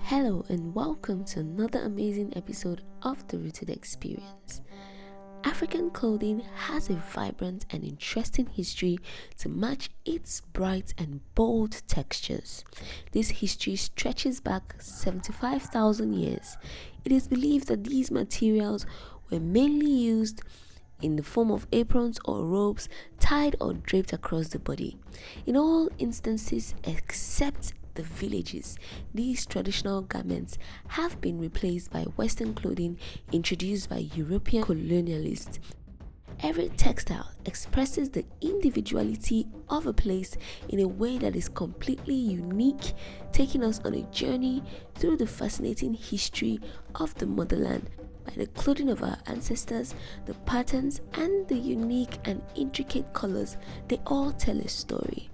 Hello and welcome to another amazing episode of the Rooted Experience. African clothing has a vibrant and interesting history to match its bright and bold textures. This history stretches back 75,000 years. It is believed that these materials were mainly used in the form of aprons or robes tied or draped across the body. In all instances except the villages, these traditional garments have been replaced by Western clothing introduced by European colonialists. Every textile expresses the individuality of a place in a way that is completely unique, taking us on a journey through the fascinating history of the motherland. By the clothing of our ancestors, the patterns and the unique and intricate colors, they all tell a story.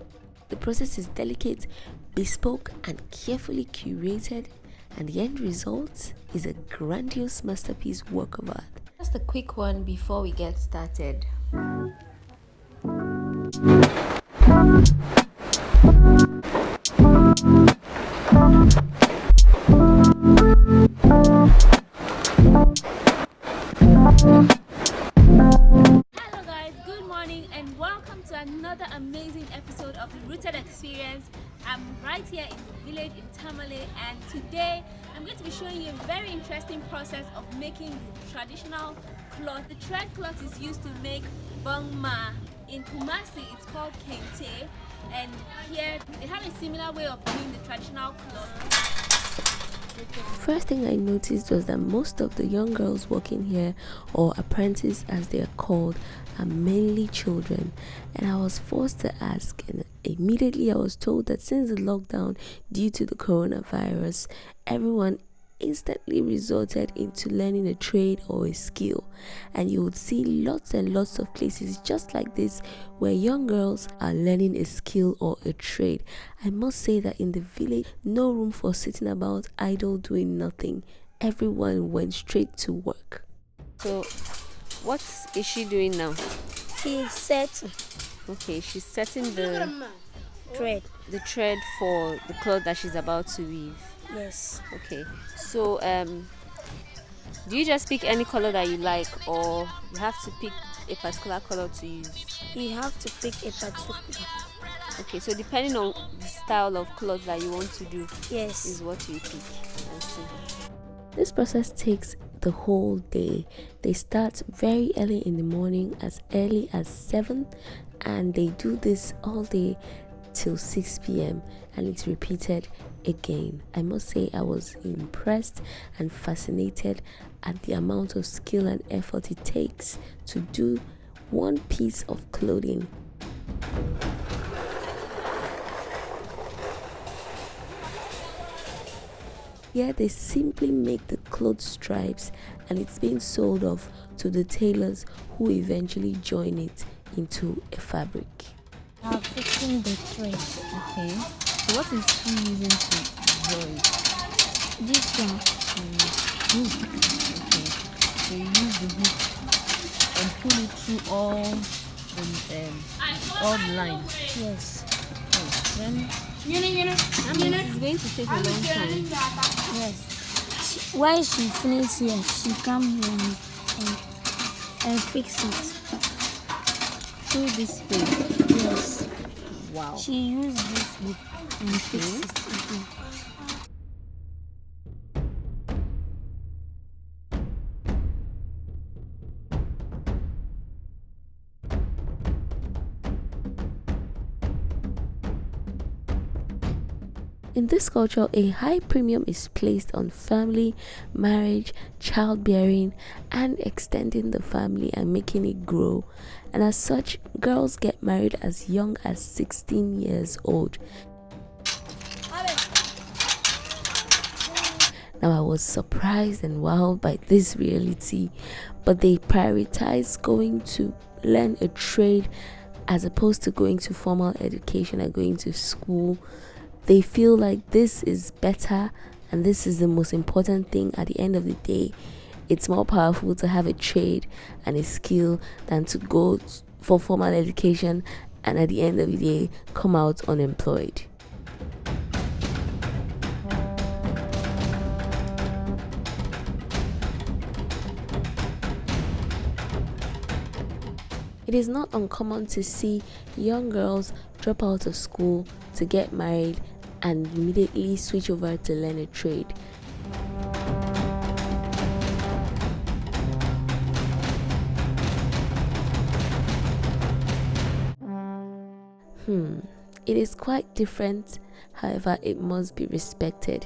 The process is delicate, bespoke and carefully curated, and the end result is a grandiose masterpiece work of art. Just a quick one before we get started. Hello guys, good morning and welcome to another amazing episode of the Rooted Experience. I'm right here in the village in Tamale, and today I'm going to be showing you a very interesting process of making the traditional cloth. The thread cloth is used to make bangma. In Kumasi it's called Kente, and here they have a similar way of doing the traditional cloth. First thing I noticed was that most of the young girls working here, or apprentices as they are called, are mainly children, and I was forced to ask, and immediately I was told that since the lockdown due to the coronavirus, everyone instantly resorted into learning a trade or a skill, and you would see lots and lots of places just like this where young girls are learning a skill or a trade. I must say that in the village, no room for sitting about idle doing nothing. Everyone went straight to work. So what is she doing now? She's setting Okay, she's setting the thread. for the cloth that she's about to weave. Yes. Okay, so do you just pick any color that you like, or you have to pick a particular color to use? You have to pick a particular. Okay, so depending on the style of cloth that you want to do Yes. is what you pick. I see. This process takes the whole day. They start very early in the morning, as early as 7, and they do this all day till 6 p.m. and it's repeated again. I must say I was impressed and fascinated at the amount of skill and effort it takes to do one piece of clothing. Here they simply make the cloth stripes, and it's being sold off to the tailors who eventually join it into a fabric. I'm fixing the thread. Okay, so what is she using to join? This one. Hook. Okay, so you use the hook and pull it through all the lines. Yes. Then it's going to take a long time. Yes. While she finishes here, she come here and fix it. Through this space. Yes. Wow. She used this hook and fix it again. In this culture, a high premium is placed on family, marriage, childbearing, and extending the family and making it grow. And as such, girls get married as young as 16 years old. Now, I was surprised and wowed by this reality, but they prioritize going to learn a trade as opposed to going to formal education and going to school. They feel like this is better and this is the most important thing at the end of the day. It's more powerful to have a trade and a skill than to go for formal education and at the end of the day come out unemployed. It is not uncommon to see young girls drop out of school to get married and immediately switch over to learn a trade. It is quite different, however, it must be respected.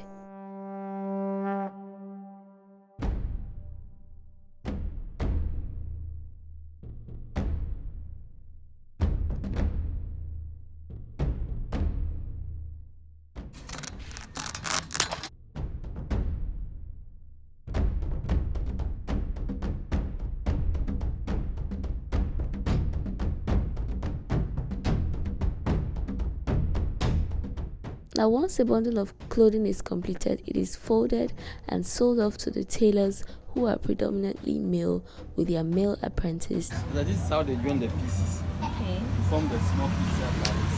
Now, once a bundle of clothing is completed, it is folded and sold off to the tailors, who are predominantly male, with their male apprentice. So this is how they join the pieces. Okay. To form the small pieces like this.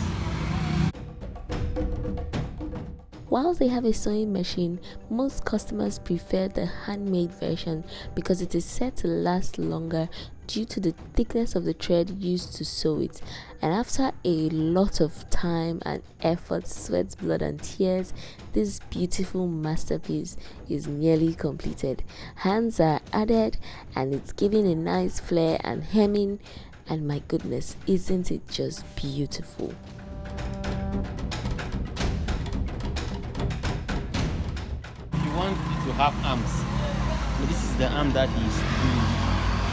Whilst they have a sewing machine, most customers prefer the handmade version because it is said to last longer due to the thickness of the thread used to sew it. And after a lot of time and effort, sweat, blood and tears, this beautiful masterpiece is nearly completed. Hands are added and it's giving a nice flare and hemming, and my goodness, isn't it just beautiful? Want it to have arms. So this is the arm that he's doing.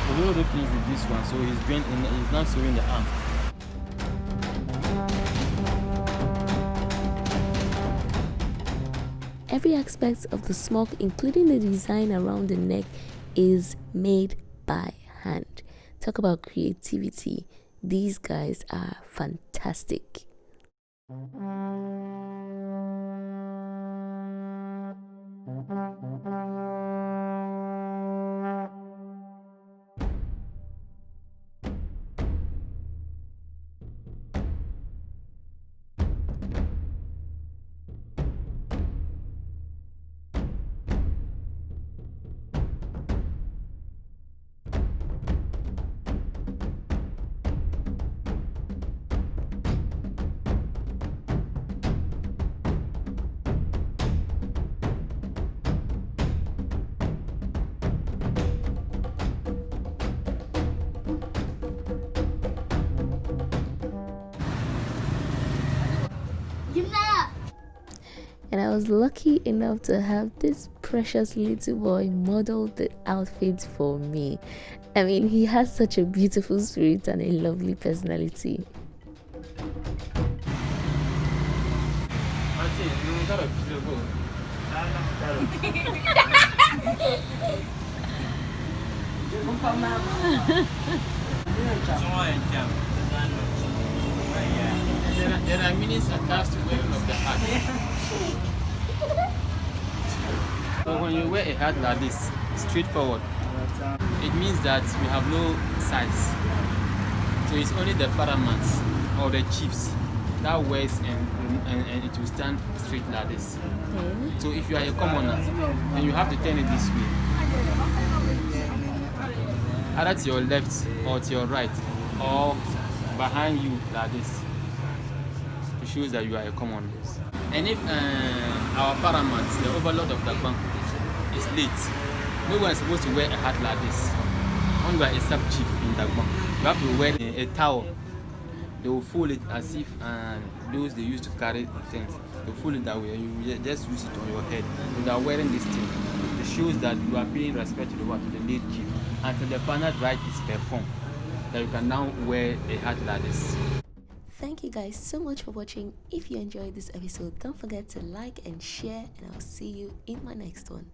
We already finished with this one, so he's not sewing the arm. Every aspect of the smock, including the design around the neck, is made by hand. Talk about creativity. These guys are fantastic. And I was lucky enough to have this precious little boy model the outfit for me. I mean, he has such a beautiful spirit and a lovely personality. There are meanings attached to wearing of the hat. So when you wear a hat like this, straightforward, it means that we have no size. So it's only the paramount or the chiefs that wears and it will stand straight like this. Okay. So if you are a commoner, then you have to turn it this way. Either to your left or to your right or behind you like this. It shows that you are a commoner. And if our paramount, the overlord of the bank, is late, no one is supposed to wear a hat like this. When you are a sub-chief in the bank, you have to wear a towel. They will fold it as if those they used to carry things. They fold it that way, and you just use it on your head without wearing this thing. It shows that you are paying respect to the late chief until the final rite is performed. That you can now wear a hat like this. Thank you guys so much for watching. If you enjoyed this episode, don't forget to like and share, and I'll see you in my next one.